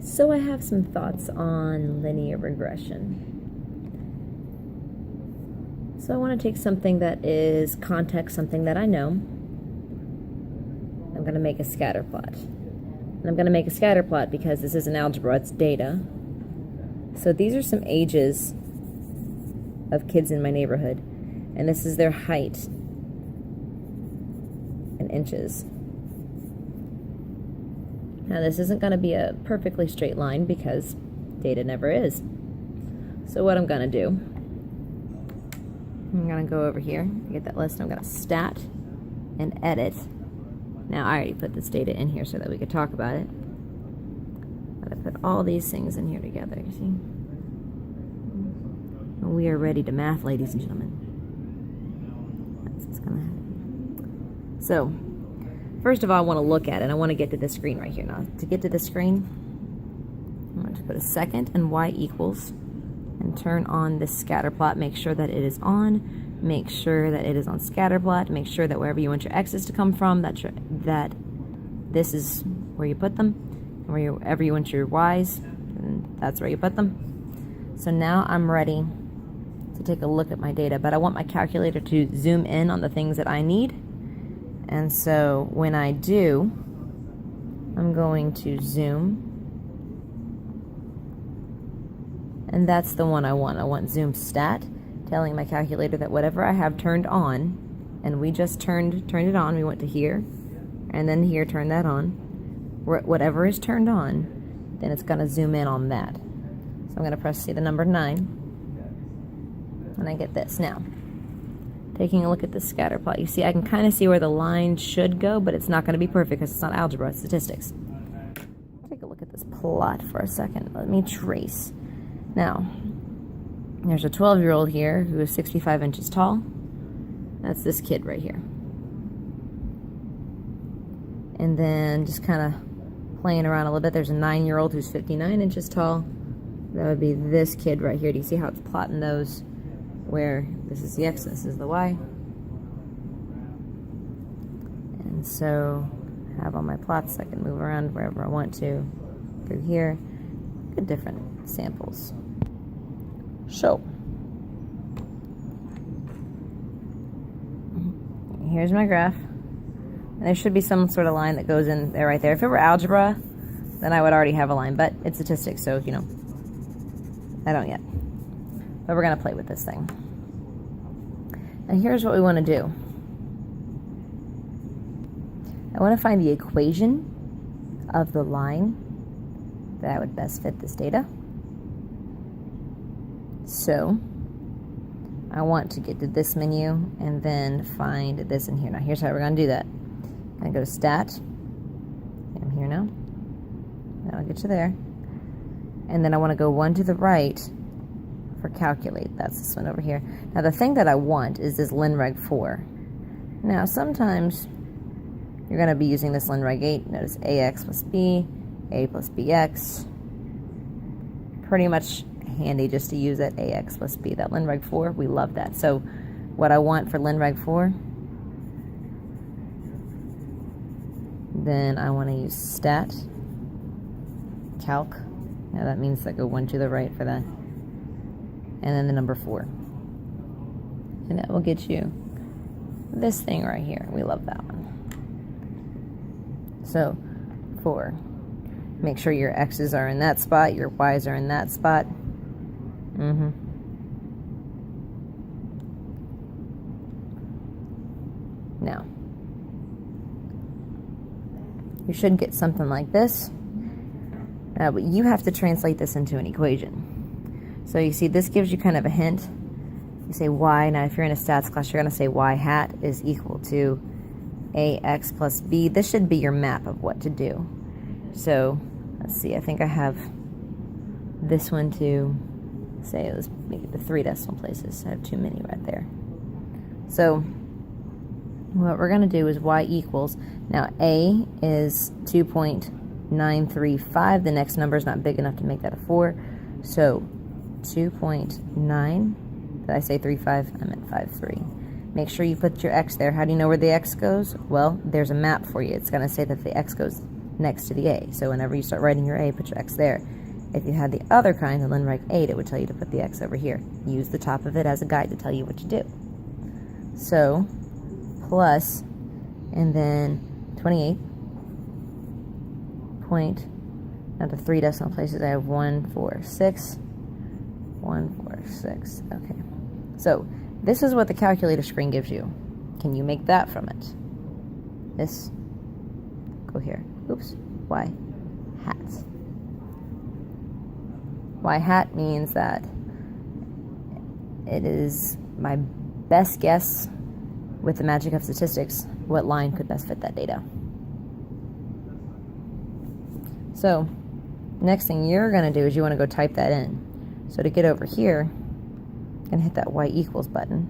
So I have some thoughts on linear regression. So I want to take something that is context, something that I know. I'm going to make a scatter plot. And I'm going to make a scatter plot because this isn't algebra, it's data. So these are some ages of kids in my neighborhood, and this is their height in inches. Now this isn't going to be a perfectly straight line because data never is. So what I'm going to do, I'm going to go over here, get that list, I'm going to stat and edit. Now I already put this data in here so that we could talk about it. But I put all these things in here together, you see? And we are ready to math, ladies and gentlemen. That's what's going to happen. So, first of all, I want to look at it. I want to get to this screen right here. Now, to get to this screen, I'm going to put a second and y equals and turn on this scatter plot. Make sure that it is on. Make sure that it is on scatter plot. Make sure that wherever you want your x's to come from, that this is where you put them. And wherever you want your y's, and that's where you put them. So now I'm ready to take a look at my data, but I want my calculator to zoom in on the things that I need. And so when I do, I'm going to zoom. And that's the one I want. I want zoom stat, telling my calculator that whatever I have turned on, and we just turned it on, we went to here, and then here, turn that on. Whatever is turned on, then it's going to zoom in on that. So I'm going to press the number 9, and I get this. Now, taking a look at the scatter plot, you see I can kind of see where the line should go, but it's not going to be perfect because it's not algebra, it's statistics. Take a look at this plot for a second. Let me trace. Now, there's a 12-year-old here who is 65 inches tall. That's this kid right here. And then just kind of playing around a little bit, there's a 9-year-old who's 59 inches tall. That would be this kid right here. Do you see how it's plotting those? Where this is the x, this is the y. And so I have all my plots. I can move around wherever I want to through here. Good different samples. So here's my graph. And there should be some sort of line that goes in there right there. If it were algebra, then I would already have a line, but it's statistics, so you know, I don't yet. But we're going to play with this thing. And here's what we want to do. I want to find the equation of the line that would best fit this data. So I want to get to this menu and then find this in here. Now here's how we're going to do that. I'm going to go to stat. I'm here now. That'll get you there. And then I want to go one to the right for calculate. That's this one over here. Now the thing that I want is this Linreg 4. Now sometimes you're going to be using this Linreg 8. Notice ax plus b, a plus bx. Pretty much handy just to use that ax plus b. That Linreg 4, we love that. So what I want for Linreg 4, then I want to use stat, calc. Now that means I go one to the right for that. And then the number 4. And that will get you this thing right here. We love that one. So 4. Make sure your x's are in that spot, your y's are in that spot. Now, you should get something like this. But you have to translate this into an equation. So you see, this gives you kind of a hint. You say y. Now, if you're in a stats class, you're going to say y hat is equal to ax plus b. This should be your map of what to do. So let's see. I think I have this one to say, let's make it the 3 decimal places. I have too many right there. So what we're going to do is y equals. Now a is 2.935. The next number is not big enough to make that a 4. So 2.9. Did I say 35? I meant 53. Make sure you put your x there. How do you know where the x goes? Well, there's a map for you. It's going to say that the x goes next to the A. So whenever you start writing your A, put your X there. If you had the other kind, the Linreg 8, it would tell you to put the X over here. Use the top of it as a guide to tell you what to do. So, plus, and then 28 point, now the 3 decimal places, I have 146, 146, okay. So, this is what the calculator screen gives you. Can you make that from it? This, go here, oops, Y hat. Y hat means that it is my best guess with the magic of statistics what line could best fit that data. So next thing you're going to do is you want to go type that in. So to get over here, I'm going to hit that Y equals button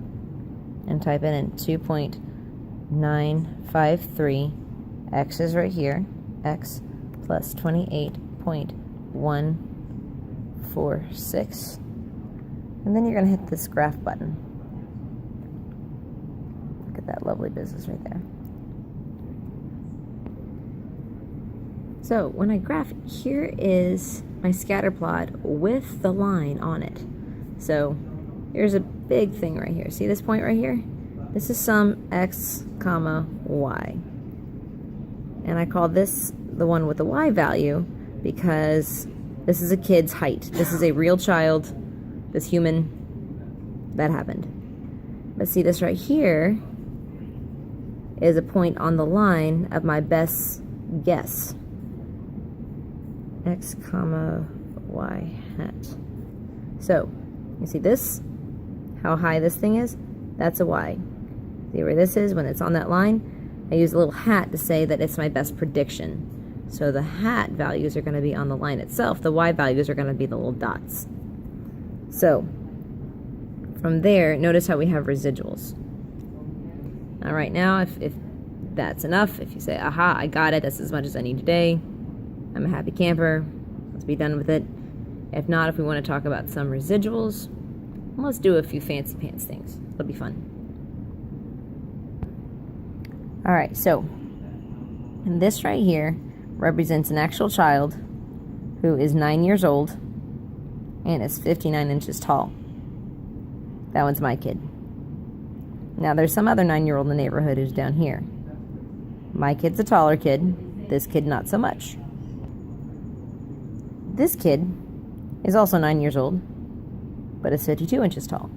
and type in 2.953. X is right here. X plus 28.146. And then you're going to hit this graph button. Look at that lovely business right there. So when I graph, here is my scatter plot with the line on it. So here's a big thing right here. See this point right here? This is some X comma Y. And I call this the one with the Y value because this is a kid's height. This is a real child, this human, that happened. But see this right here is a point on the line of my best guess. X comma Y hat. So, you see this? How high this thing is? That's a Y. See where this is when it's on that line? I use a little hat to say that it's my best prediction. So the hat values are going to be on the line itself. The Y values are going to be the little dots. So, from there, notice how we have residuals. All right, now if that's enough, if you say, aha, I got it, that's as much as I need today, I'm a happy camper, let's be done with it. If not, if we want to talk about some residuals, let's do a few fancy pants things. It'll be fun. All right, so this right here represents an actual child who is 9 years old and is 59 inches tall. That one's my kid. Now, there's some other 9-year-old in the neighborhood who's down here. My kid's a taller kid. This kid, not so much. This kid is also 9 years old, but is 52 inches tall.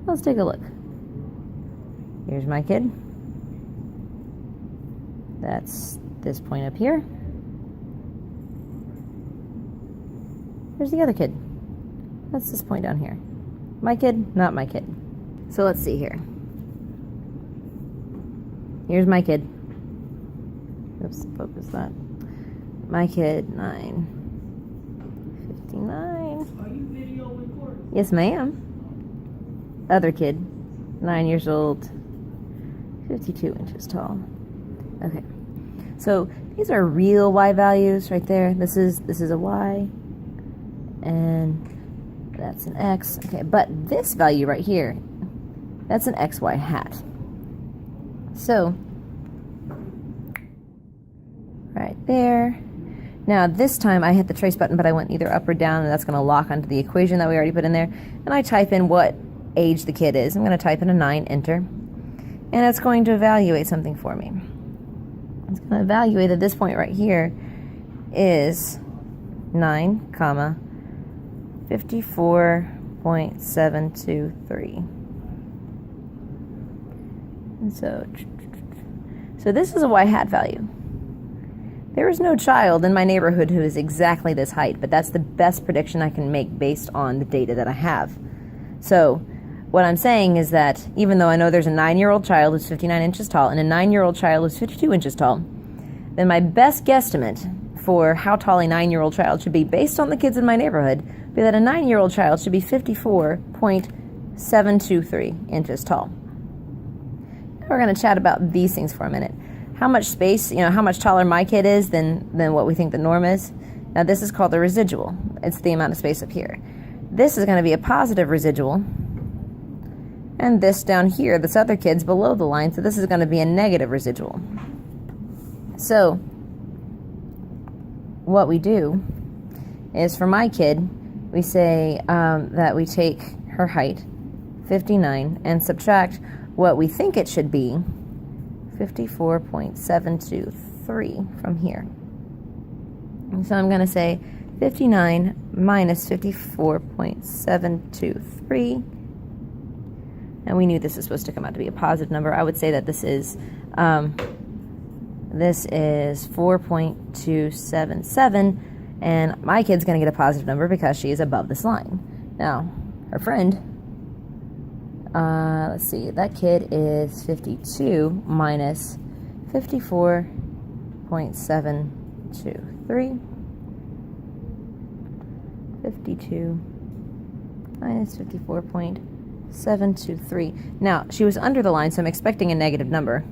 Let's take a look. Here's my kid. That's this point up here. Here's the other kid. That's this point down here. My kid, not my kid. So let's see here. Here's my kid. Oops, focus that. My kid, 9:59. Are you video recording? Yes, ma'am. Other kid, 9 years old, 52 inches tall. Okay. So these are real Y values right there. This is a Y, and that's an X. Okay, but this value right here, that's an XY hat. So right there. Now this time I hit the trace button, but I went either up or down, and that's going to lock onto the equation that we already put in there. And I type in what age the kid is. I'm going to type in a 9, enter, and it's going to evaluate something for me. It's going to evaluate at this point right here is 9, 54.723. And so this is a Y hat value. There is no child in my neighborhood who is exactly this height, but that's the best prediction I can make based on the data that I have. So what I'm saying is that even though I know there's a 9-year-old child who's 59 inches tall and a 9-year-old child who's 52 inches tall, then my best guesstimate for how tall a 9-year-old child should be based on the kids in my neighborhood would be that a 9-year-old child should be 54.723 inches tall. Now we're going to chat about these things for a minute. How much space, how much taller my kid is than what we think the norm is. Now this is called a residual. It's the amount of space up here. This is going to be a positive residual. And this down here, this other kid's below the line, so this is going to be a negative residual. So what we do is, for my kid, we say that we take her height, 59, and subtract what we think it should be, 54.723 from here. And so I'm going to say 59 minus 54.723. And we knew this is supposed to come out to be a positive number. I would say that this is 4.277, and my kid's going to get a positive number because she is above this line. Now, her friend, let's see, that kid is 52 minus 54.723. 52 minus 54.723. Now, she was under the line, so I'm expecting a negative number.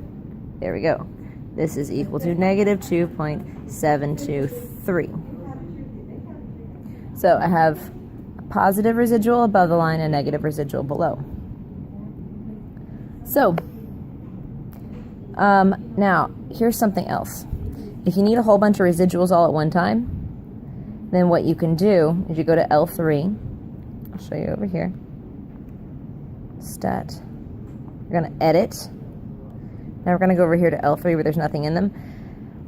There we go. This is equal to negative 2.723. So I have a positive residual above the line and a negative residual below. So, now, here's something else. If you need a whole bunch of residuals all at one time, then what you can do is you go to L3. I'll show you over here. Stat. We're going to edit. Now we're going to go over here to L3 where there's nothing in them.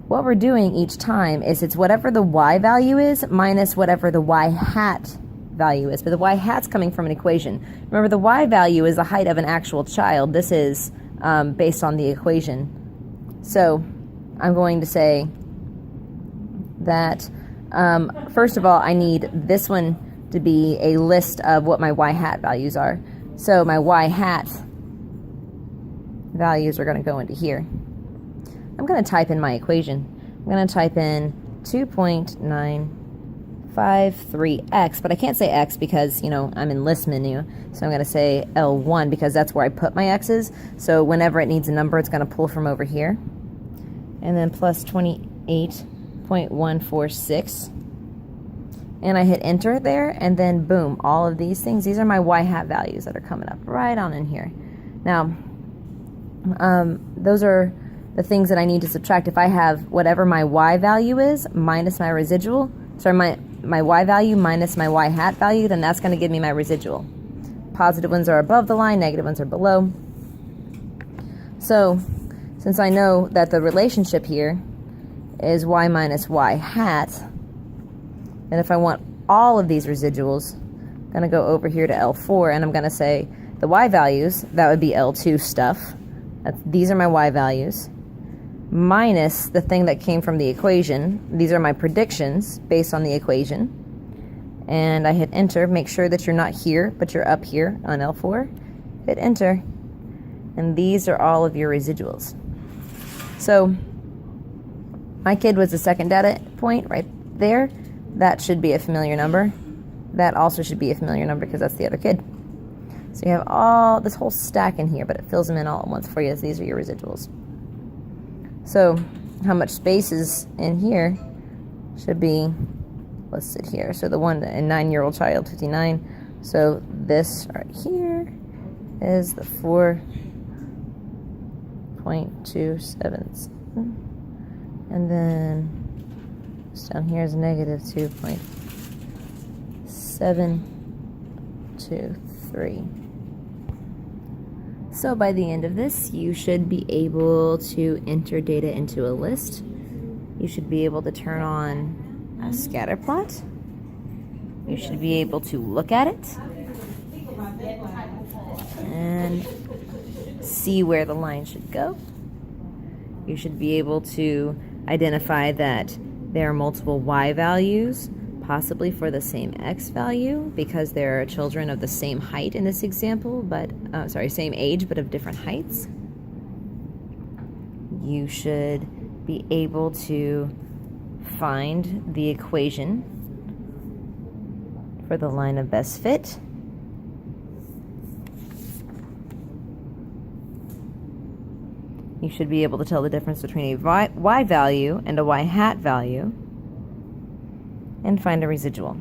What we're doing each time is it's whatever the y value is minus whatever the y hat value is. But the y hat's coming from an equation. Remember, the y value is the height of an actual child. This is based on the equation. So I'm going to say that, first of all, I need this one to be a list of what my y hat values are. So my y hat values are going to go into here. I'm going to type in my equation. I'm going to type in 2.953x, but I can't say x because, I'm in list menu. So I'm going to say L1 because that's where I put my x's. So whenever it needs a number, it's going to pull from over here. And then plus 28.146. And I hit enter there, and then boom, all of these things. These are my y hat values that are coming up right on in here. Now, those are the things that I need to subtract. If I have whatever my y value is minus my residual, my y value minus my y hat value, then that's going to give me my residual. Positive ones are above the line, negative ones are below. So, since I know that the relationship here is y minus y hat, and if I want all of these residuals, I'm going to go over here to L4, and I'm going to say the y values, that would be L2 stuff. These are my y values, minus the thing that came from the equation. These are my predictions based on the equation. And I hit enter. Make sure that you're not here, but you're up here on L4. Hit enter. And these are all of your residuals. So my kid was the second data point right there. That should be a familiar number. That also should be a familiar number because that's the other kid. So you have all this whole stack in here, but it fills them in all at once for you as these are your residuals. So how much space is in here should be listed here. So the one, a 9-year-old child, 59. So this right here is the 4.277. And then this down here is negative 2.723. So by the end of this, you should be able to enter data into a list. You should be able to turn on a scatterplot. You should be able to look at it and see where the line should go. You should be able to identify that there are multiple y values, possibly for the same x value, because there are children of the same height in this example, but same age, but of different heights. You should be able to find the equation for the line of best fit. You should be able to tell the difference between a y value and a y hat value, and find a residual.